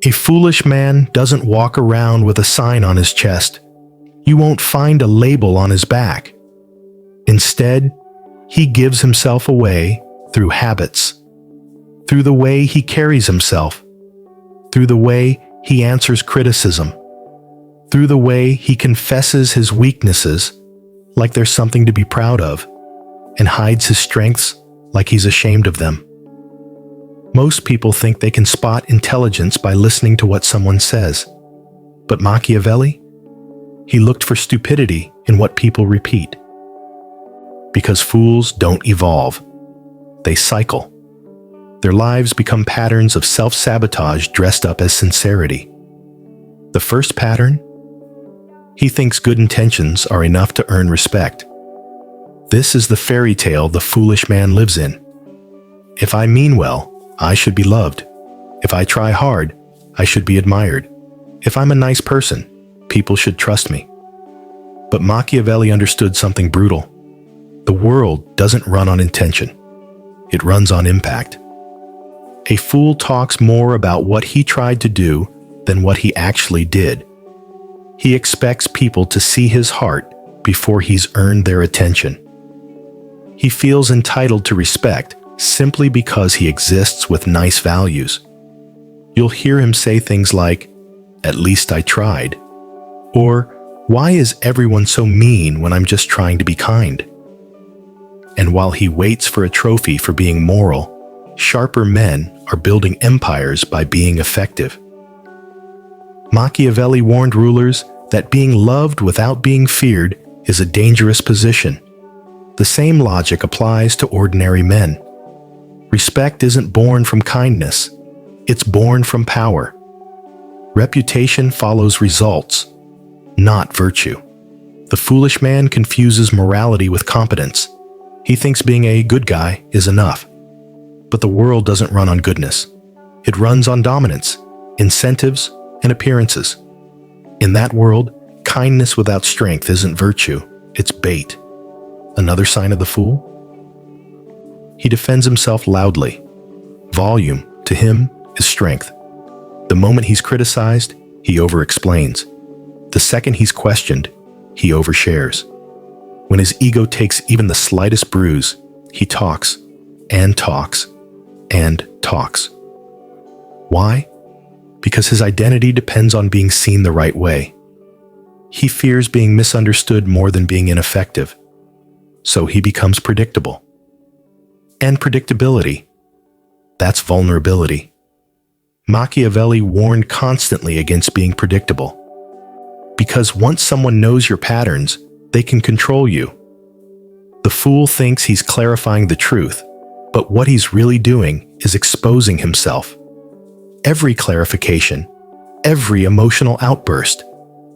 A foolish man doesn't walk around with a sign on his chest. You won't find a label on his back. Instead, he gives himself away through habits, through the way he carries himself, through the way he answers criticism, through the way he confesses his weaknesses like there's something to be proud of, and hides his strengths like he's ashamed of them. Most people think they can spot intelligence by listening to what someone says. But Machiavelli? He looked for stupidity in what people repeat. Because fools don't evolve. They cycle. Their lives become patterns of self-sabotage dressed up as sincerity. The first pattern? He thinks good intentions are enough to earn respect. This is the fairy tale the foolish man lives in. If I mean well, I should be loved. If I try hard, I should be admired. If I'm a nice person, people should trust me. But Machiavelli understood something brutal. The world doesn't run on intention. It runs on impact. A fool talks more about what he tried to do than what he actually did. He expects people to see his heart before he's earned their attention. He feels entitled to respect simply because he exists with nice values. You'll hear him say things like, "At least I tried," or "Why is everyone so mean when I'm just trying to be kind?" And while he waits for a trophy for being moral, sharper men are building empires by being effective. Machiavelli warned rulers that being loved without being feared is a dangerous position. The same logic applies to ordinary men. Respect isn't born from kindness. It's born from power. Reputation follows results, not virtue. The foolish man confuses morality with competence. He thinks being a good guy is enough. But the world doesn't run on goodness. It runs on dominance, incentives, and appearances. In that world, kindness without strength isn't virtue, it's bait. Another sign of the fool? He defends himself loudly. Volume, to him, is strength. The moment he's criticized, he over-explains. The second he's questioned, he overshares. When his ego takes even the slightest bruise, he talks, and talks, and talks. Why? Because his identity depends on being seen the right way. He fears being misunderstood more than being ineffective. So he becomes predictable. And predictability, that's vulnerability. Machiavelli warned constantly against being predictable. Because once someone knows your patterns, they can control you. The fool thinks he's clarifying the truth, but what he's really doing is exposing himself. Every clarification, every emotional outburst,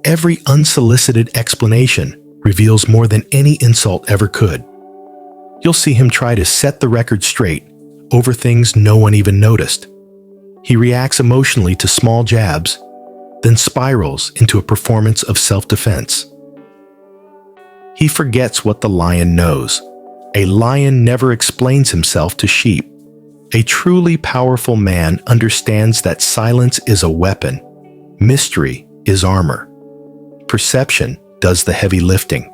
every unsolicited explanation reveals more than any insult ever could. You'll see him try to set the record straight over things no one even noticed. He reacts emotionally to small jabs, then spirals into a performance of self-defense. He forgets what the lion knows. A lion never explains himself to sheep. A truly powerful man understands that silence is a weapon. Mystery is armor. Perception does the heavy lifting.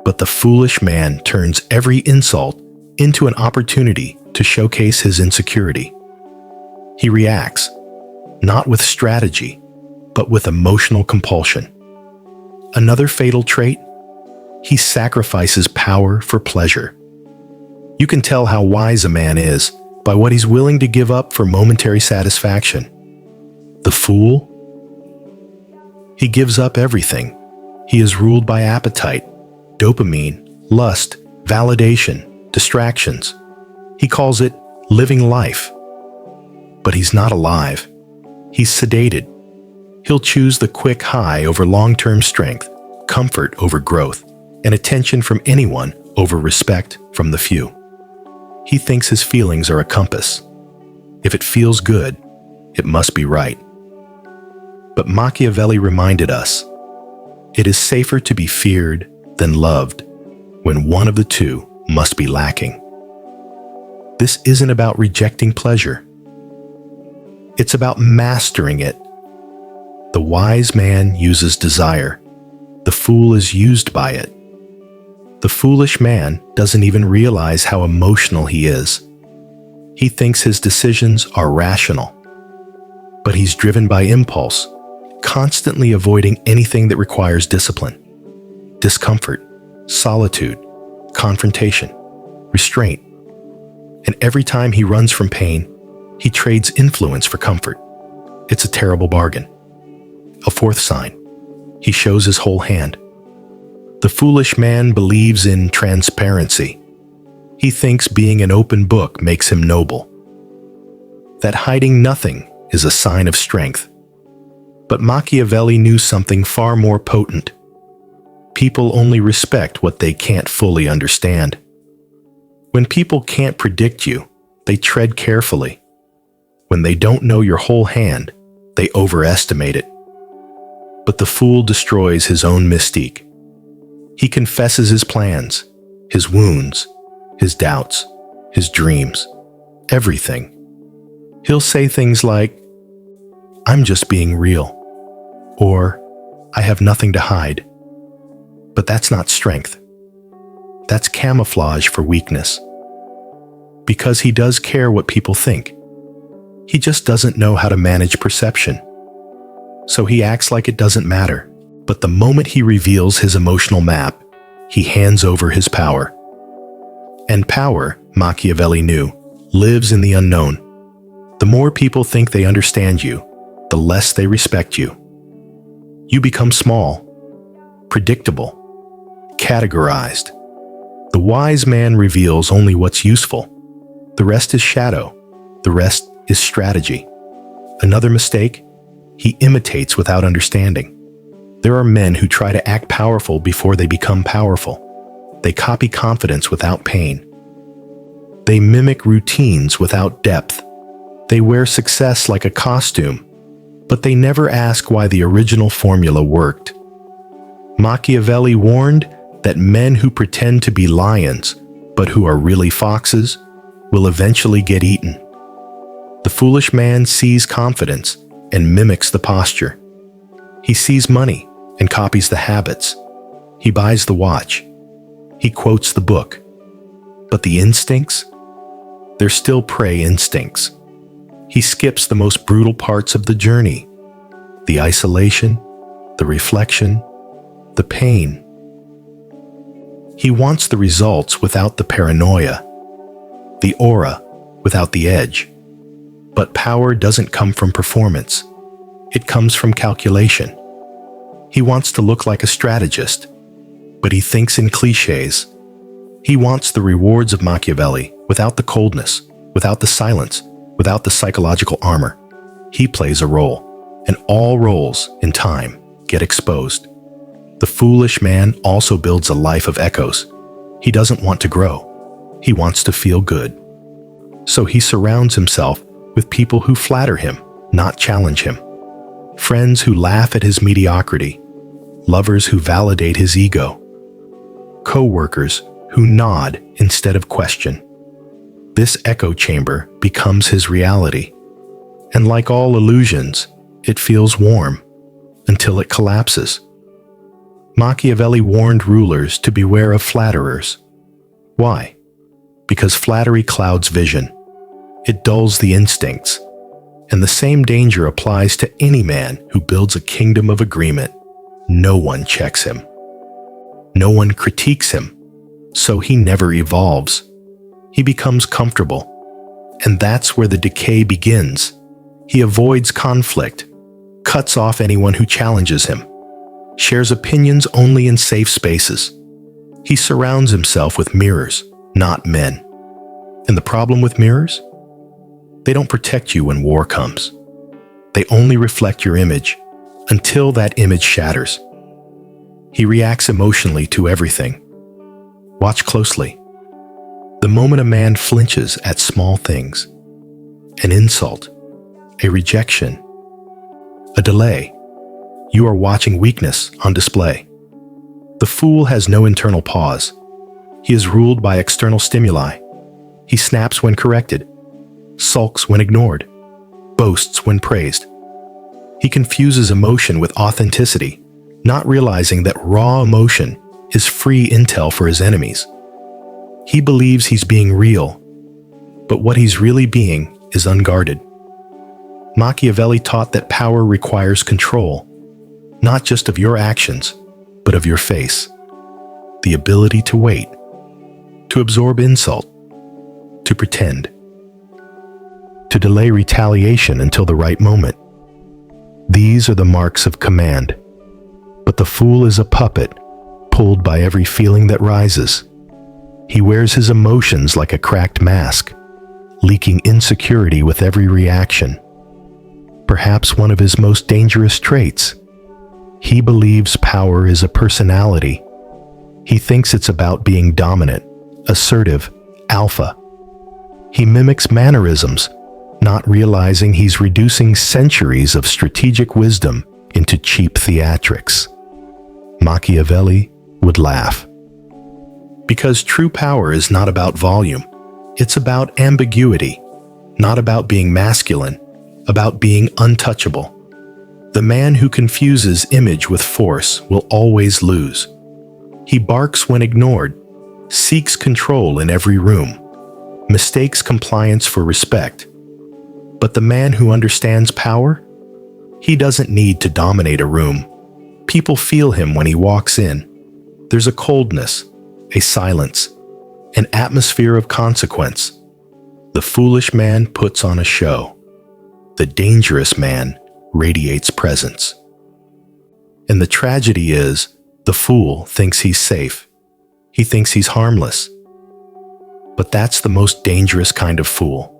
But the foolish man turns every insult into an opportunity to showcase his insecurity. He reacts, not with strategy, but with emotional compulsion. Another fatal trait? He sacrifices power for pleasure. You can tell how wise a man is by what he's willing to give up for momentary satisfaction. The fool? He gives up everything. He is ruled by appetite, dopamine, lust, validation, distractions. He calls it living life. But he's not alive. He's sedated. He'll choose the quick high over long-term strength, comfort over growth, and attention from anyone over respect from the few. He thinks his feelings are a compass. If it feels good, it must be right. But Machiavelli reminded us, it is safer to be feared than loved when one of the two must be lacking. This isn't about rejecting pleasure. It's about mastering it. The wise man uses desire. The fool is used by it. The foolish man doesn't even realize how emotional he is. He thinks his decisions are rational. But he's driven by impulse, constantly avoiding anything that requires discipline, discomfort, solitude, confrontation, restraint. And every time he runs from pain, he trades influence for comfort. It's a terrible bargain. A fourth sign. He shows his whole hand. The foolish man believes in transparency. He thinks being an open book makes him noble. That hiding nothing is a sign of strength. But Machiavelli knew something far more potent. People only respect what they can't fully understand. When people can't predict you, they tread carefully. When they don't know your whole hand, they overestimate it. But the fool destroys his own mystique. He confesses his plans, his wounds, his doubts, his dreams, everything. He'll say things like, "I'm just being real," or "I have nothing to hide." But that's not strength. That's camouflage for weakness. Because he does care what people think. He just doesn't know how to manage perception. So he acts like it doesn't matter. But the moment he reveals his emotional map, he hands over his power. And power, Machiavelli knew, lives in the unknown. The more people think they understand you, the less they respect you. You become small, predictable, categorized. The wise man reveals only what's useful. The rest is shadow. The rest is strategy. Another mistake? He imitates without understanding. There are men who try to act powerful before they become powerful. They copy confidence without pain. They mimic routines without depth. They wear success like a costume, but they never ask why the original formula worked. Machiavelli warned that men who pretend to be lions, but who are really foxes, will eventually get eaten. The foolish man sees confidence and mimics the posture. He sees money and copies the habits. He buys the watch. He quotes the book. But the instincts? They're still prey instincts. He skips the most brutal parts of the journey. The isolation, the reflection, the pain. He wants the results without the paranoia, the aura without the edge. But power doesn't come from performance. It comes from calculation. He wants to look like a strategist, but he thinks in cliches. He wants the rewards of Machiavelli without the coldness, without the silence, without the psychological armor. He plays a role, and all roles, in time, get exposed. The foolish man also builds a life of echoes. He doesn't want to grow. He wants to feel good. So he surrounds himself with people who flatter him, not challenge him. Friends who laugh at his mediocrity. Lovers who validate his ego. Co-workers who nod instead of question. This echo chamber becomes his reality. And like all illusions, it feels warm until it collapses. Machiavelli warned rulers to beware of flatterers. Why? Because flattery clouds vision. It dulls the instincts. And the same danger applies to any man who builds a kingdom of agreement. No one checks him. No one critiques him, so he never evolves. He becomes comfortable. And that's where the decay begins. He avoids conflict, cuts off anyone who challenges him, shares opinions only in safe spaces. He surrounds himself with mirrors, not men. And the problem with mirrors? They don't protect you when war comes. They only reflect your image until that image shatters. He reacts emotionally to everything. Watch closely. The moment a man flinches at small things, an insult, a rejection, a delay, you are watching weakness on display. The fool has no internal pause. He is ruled by external stimuli. He snaps when corrected, sulks when ignored. boasts when praised. He confuses emotion with authenticity, not realizing that raw emotion is free intel for his enemies. He believes he's being real, but what he's really being is unguarded. Machiavelli taught that power requires control, not just of your actions, but of your face. The ability to wait, to absorb insult, to pretend, to delay retaliation until the right moment. These are the marks of command. But the fool is a puppet, pulled by every feeling that rises. He wears his emotions like a cracked mask, leaking insecurity with every reaction. Perhaps one of his most dangerous traits. He believes power is a personality. He thinks it's about being dominant, assertive, alpha. He mimics mannerisms, not realizing he's reducing centuries of strategic wisdom into cheap theatrics. Machiavelli would laugh. Because true power is not about volume. It's about ambiguity, not about being masculine, about being untouchable. The man who confuses image with force will always lose. He barks when ignored, seeks control in every room, mistakes compliance for respect. But the man who understands power, he doesn't need to dominate a room. People feel him when he walks in. There's a coldness, a silence, an atmosphere of consequence. The foolish man puts on a show. The dangerous man radiates presence. And the tragedy is, the fool thinks he's safe. He thinks he's harmless. But that's the most dangerous kind of fool.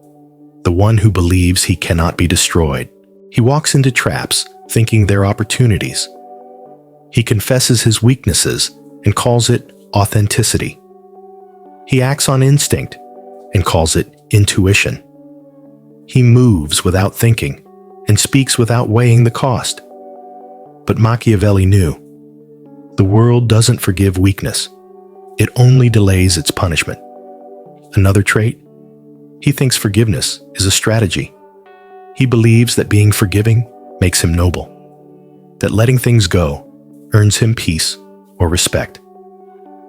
The one who believes he cannot be destroyed. He walks into traps, thinking they're opportunities. He confesses his weaknesses and calls it authenticity. He acts on instinct and calls it intuition. He moves without thinking and speaks without weighing the cost. But Machiavelli knew, the world doesn't forgive weakness. It only delays its punishment. Another trait? He thinks forgiveness is a strategy. He believes that being forgiving makes him noble, that letting things go earns him peace or respect.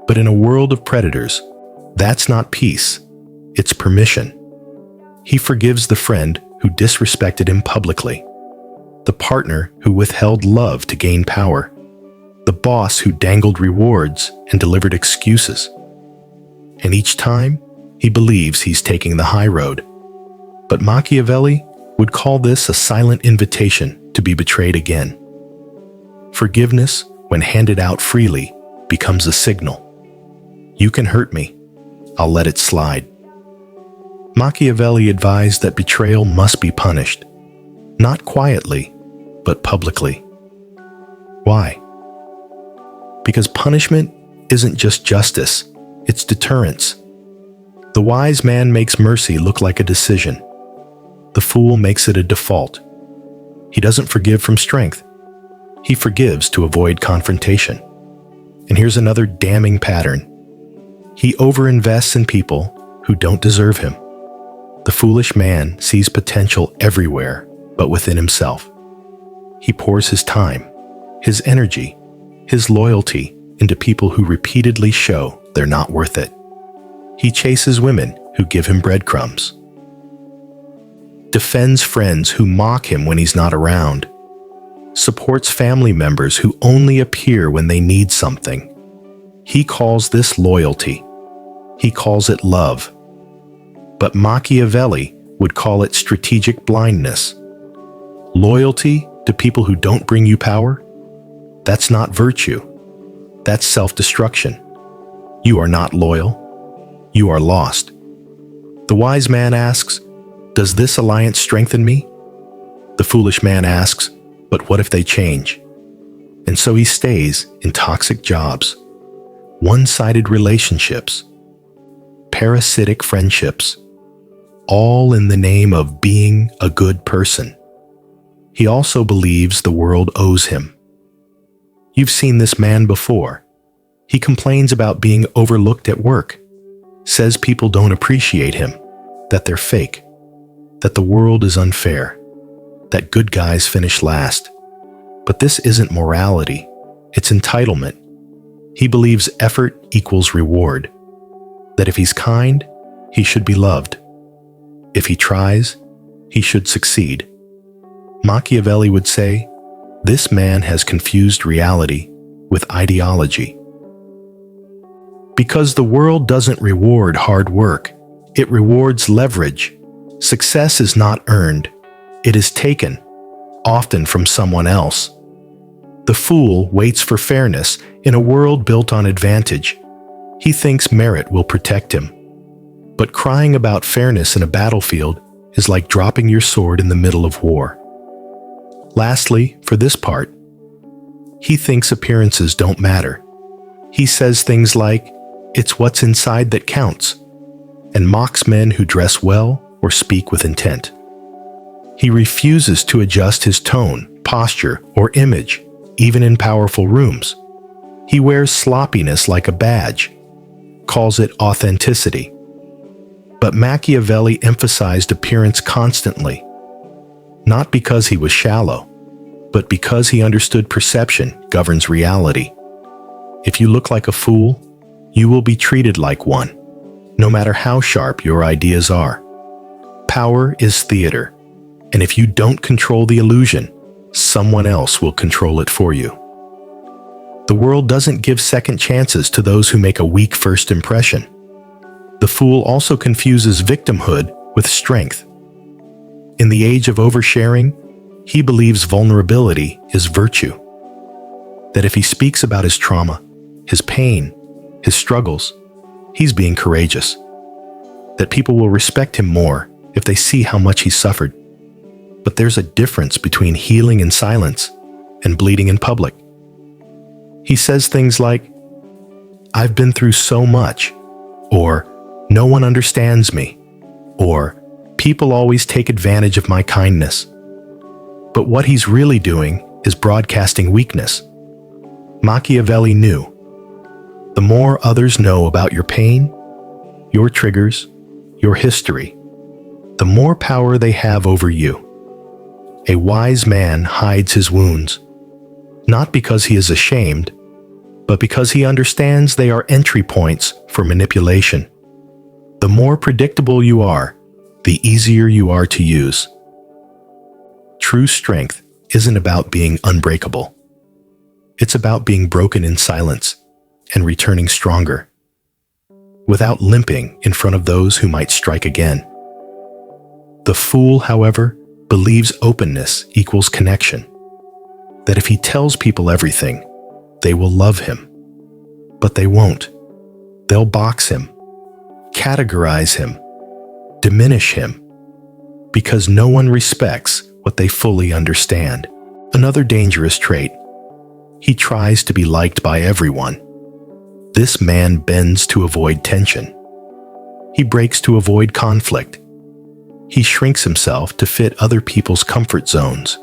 But in a world of predators, that's not peace, it's permission. He forgives the friend who disrespected him publicly, the partner who withheld love to gain power, the boss who dangled rewards and delivered excuses. And each time, he believes he's taking the high road. But Machiavelli would call this a silent invitation to be betrayed again. Forgiveness, when handed out freely, becomes a signal. You can hurt me. I'll let it slide. Machiavelli advised that betrayal must be punished, not quietly, but publicly. Why? Because punishment isn't just justice, it's deterrence. The wise man makes mercy look like a decision. The fool makes it a default. He doesn't forgive from strength. He forgives to avoid confrontation. And here's another damning pattern. He overinvests in people who don't deserve him. The foolish man sees potential everywhere but within himself. He pours his time, his energy, his loyalty into people who repeatedly show they're not worth it. He chases women who give him breadcrumbs, defends friends who mock him when he's not around, supports family members who only appear when they need something. He calls this loyalty. He calls it love. But Machiavelli would call it strategic blindness. Loyalty to people who don't bring you power? That's not virtue. That's self-destruction. You are not loyal. You are lost. The wise man asks, does this alliance strengthen me? The foolish man asks, but what if they change? And so he stays in toxic jobs, one-sided relationships, parasitic friendships, all in the name of being a good person. He also believes the world owes him. You've seen this man before. He complains about being overlooked at work, says people don't appreciate him, that they're fake, that the world is unfair. that good guys finish last. But this isn't morality, it's entitlement. He believes effort equals reward, that if he's kind, he should be loved. If he tries, he should succeed. Machiavelli would say, "This man has confused reality with ideology." Because the world doesn't reward hard work, it rewards leverage. Success is not earned, it is taken, often from someone else. The fool waits for fairness in a world built on advantage. He thinks merit will protect him. But crying about fairness in a battlefield is like dropping your sword in the middle of war. Lastly, for this part, he thinks appearances don't matter. He says things like, "It's what's inside that counts," and mocks men who dress well or speak with intent. He refuses to adjust his tone, posture, or image, even in powerful rooms. He wears sloppiness like a badge, calls it authenticity. But Machiavelli emphasized appearance constantly, not because he was shallow, but because he understood perception governs reality. If you look like a fool, you will be treated like one, no matter how sharp your ideas are. Power is theater, and if you don't control the illusion, someone else will control it for you. The world doesn't give second chances to those who make a weak first impression. The fool also confuses victimhood with strength. In the age of oversharing, he believes vulnerability is virtue. That if he speaks about his trauma, his pain, his struggles, he's being courageous. That people will respect him more if they see how much he suffered. But there's a difference between healing in silence and bleeding in public. He says things like, "I've been through so much," or "No one understands me," or "People always take advantage of my kindness." But what he's really doing is broadcasting weakness. Machiavelli knew, the more others know about your pain, your triggers, your history, the more power they have over you. A wise man hides his wounds, not because he is ashamed, but because he understands they are entry points for manipulation. The more predictable you are, the easier you are to use. True strength isn't about being unbreakable. It's about being broken in silence and returning stronger, without limping in front of those who might strike again. The fool, however, believes openness equals connection, that if he tells people everything, they will love him. But they won't. They'll box him, categorize him, diminish him, because no one respects what they fully understand. Another dangerous trait, he tries to be liked by everyone. This man bends to avoid tension. He breaks to avoid conflict. He shrinks himself to fit other people's comfort zones.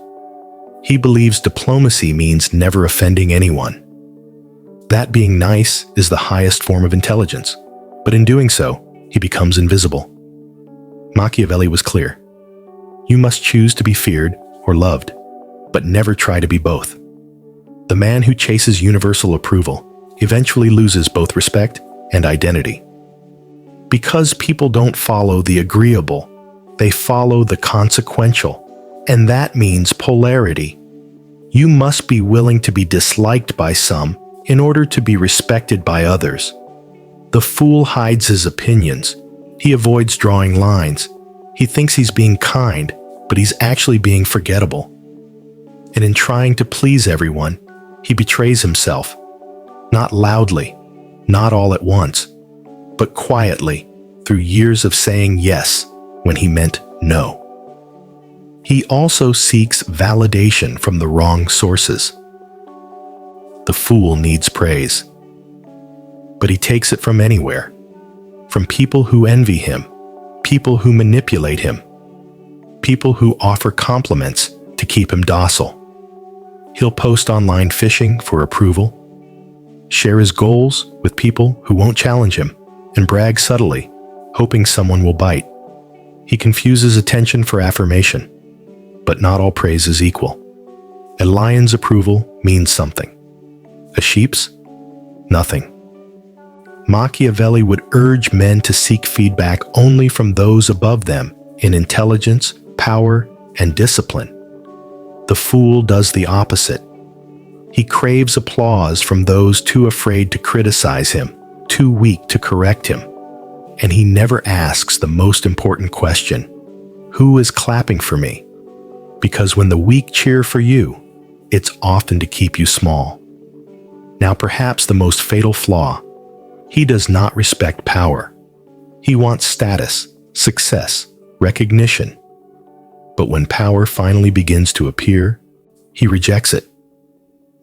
He believes diplomacy means never offending anyone. That being nice is the highest form of intelligence, but in doing so, he becomes invisible. Machiavelli was clear. You must choose to be feared or loved, but never try to be both. The man who chases universal approval eventually loses both respect and identity. Because people don't follow the agreeable, they follow the consequential, and that means polarity. You must be willing to be disliked by some in order to be respected by others. The fool hides his opinions. He avoids drawing lines. He thinks he's being kind, but he's actually being forgettable. And in trying to please everyone, he betrays himself. Not loudly, not all at once, but quietly, through years of saying yes when he meant no. He also seeks validation from the wrong sources. The fool needs praise, but he takes it from anywhere, from people who envy him, people who manipulate him, people who offer compliments to keep him docile. He'll post online fishing for approval, share his goals with people who won't challenge him, and brag subtly, hoping someone will bite. He confuses attention for affirmation. But not all praise is equal. A lion's approval means something. A sheep's? Nothing. Machiavelli would urge men to seek feedback only from those above them in intelligence, power, and discipline. The fool does the opposite. He craves applause from those too afraid to criticize him, too weak to correct him. And he never asks the most important question: who is clapping for me? Because when the weak cheer for you, it's often to keep you small. Now, perhaps the most fatal flaw: he does not respect power. He wants status, success, recognition. But when power finally begins to appear, he rejects it.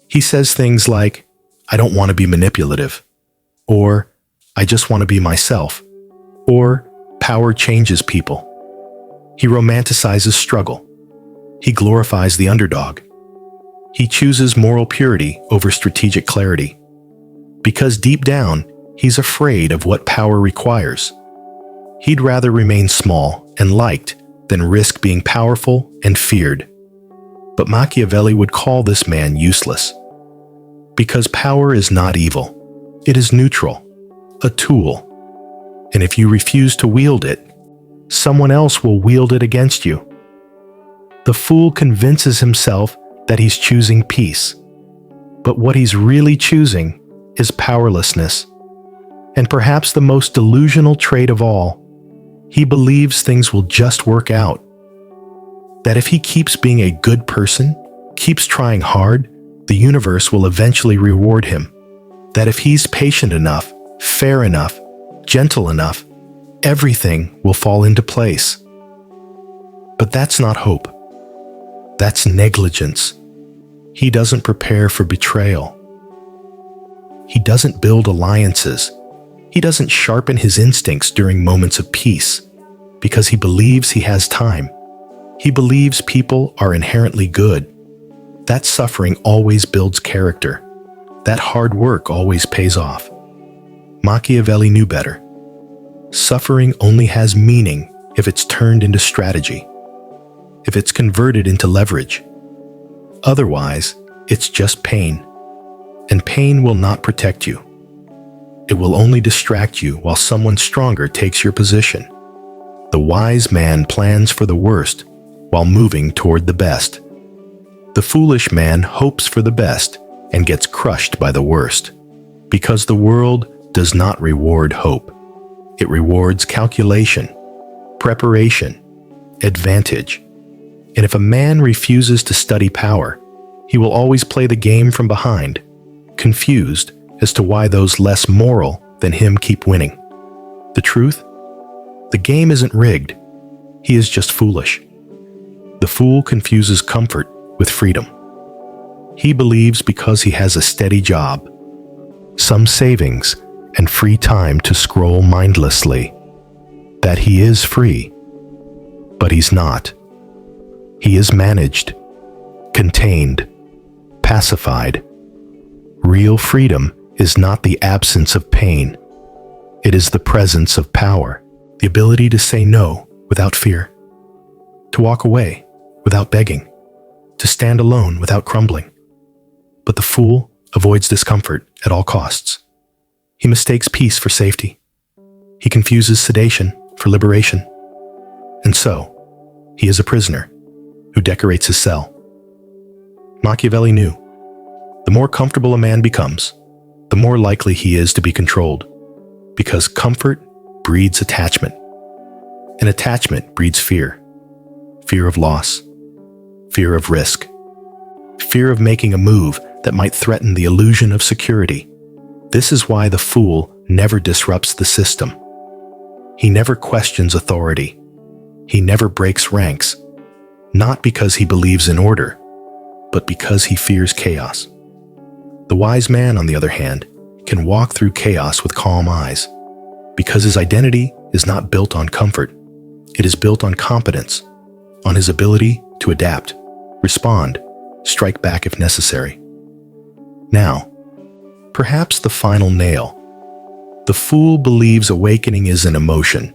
He says things like, "I don't want to be manipulative," or "I just want to be myself," or "Power changes people." He romanticizes struggle. He glorifies the underdog. He chooses moral purity over strategic clarity. Because deep down, he's afraid of what power requires. He'd rather remain small and liked than risk being powerful and feared. But Machiavelli would call this man useless. Because power is not evil. It is neutral, a tool. And if you refuse to wield it, someone else will wield it against you. The fool convinces himself that he's choosing peace. But what he's really choosing is powerlessness. And perhaps the most delusional trait of all, he believes things will just work out. That if he keeps being a good person, keeps trying hard, the universe will eventually reward him. That if he's patient enough, fair enough, gentle enough, everything will fall into place. But that's not hope. That's negligence. He doesn't prepare for betrayal. He doesn't build alliances. He doesn't sharpen his instincts during moments of peace because he believes he has time. He believes people are inherently good. That suffering always builds character. That hard work always pays off. Machiavelli knew better. Suffering only has meaning if it's turned into strategy, if it's converted into leverage. Otherwise, it's just pain, and pain will not protect you. It will only distract you while someone stronger takes your position. The wise man plans for the worst while moving toward the best. The foolish man hopes for the best and gets crushed by the worst, because the world does not reward hope. It rewards calculation, preparation, advantage. And if a man refuses to study power, he will always play the game from behind, confused as to why those less moral than him keep winning. The truth? The game isn't rigged. He is just foolish. The fool confuses comfort with freedom. He believes because he has a steady job, some savings, and free time to scroll mindlessly, that he is free. But he's not. He is managed, contained, pacified. Real freedom is not the absence of pain. It is the presence of power, the ability to say no without fear, to walk away without begging, to stand alone without crumbling. But the fool avoids discomfort at all costs. He mistakes peace for safety. He confuses sedation for liberation. And so, he is a prisoner who decorates his cell. Machiavelli knew, the more comfortable a man becomes, the more likely he is to be controlled, because comfort breeds attachment, and attachment breeds fear. Fear of loss, fear of risk, fear of making a move that might threaten the illusion of security. This is why the fool never disrupts the system. He never questions authority. He never breaks ranks, not because he believes in order, but because he fears chaos. The wise man, on the other hand, can walk through chaos with calm eyes, because his identity is not built on comfort. It is built on competence, on his ability to adapt, respond, strike back if necessary. Now, perhaps the final nail. The fool believes awakening is an emotion.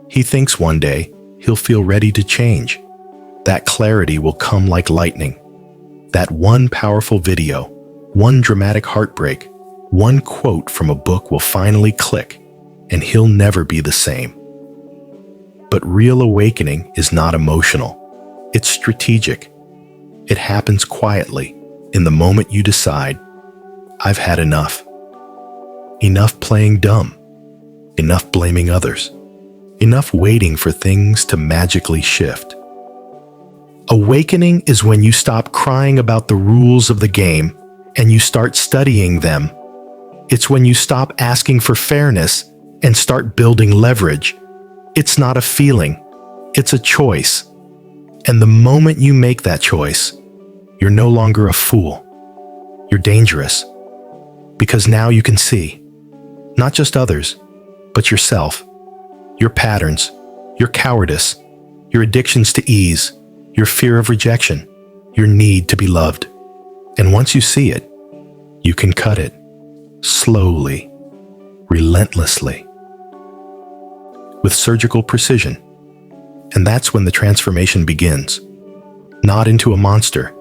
He thinks one day he'll feel ready to change. That clarity will come like lightning. That one powerful video, one dramatic heartbreak, one quote from a book will finally click, and he'll never be the same. But real awakening is not emotional. It's strategic. It happens quietly, in the moment you decide, I've had enough. Enough playing dumb. Enough blaming others. Enough waiting for things to magically shift. Awakening is when you stop crying about the rules of the game and you start studying them. It's when you stop asking for fairness and start building leverage. It's not a feeling, it's a choice. And the moment you make that choice, you're no longer a fool. You're dangerous. Because now you can see, not just others, but yourself, your patterns, your cowardice, your addictions to ease, your fear of rejection, your need to be loved. And once you see it, you can cut it, slowly, relentlessly, with surgical precision. And that's when the transformation begins, not into a monster,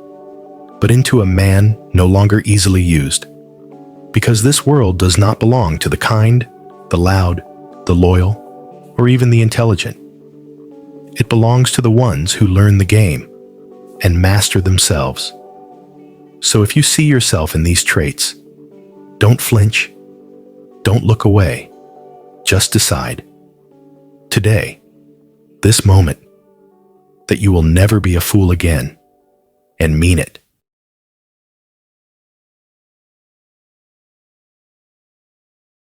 but into a man no longer easily used. Because this world does not belong to the kind, the loud, the loyal, or even the intelligent. It belongs to the ones who learn the game and master themselves. So if you see yourself in these traits, don't flinch, don't look away, just decide, today, this moment, that you will never be a fool again, and mean it.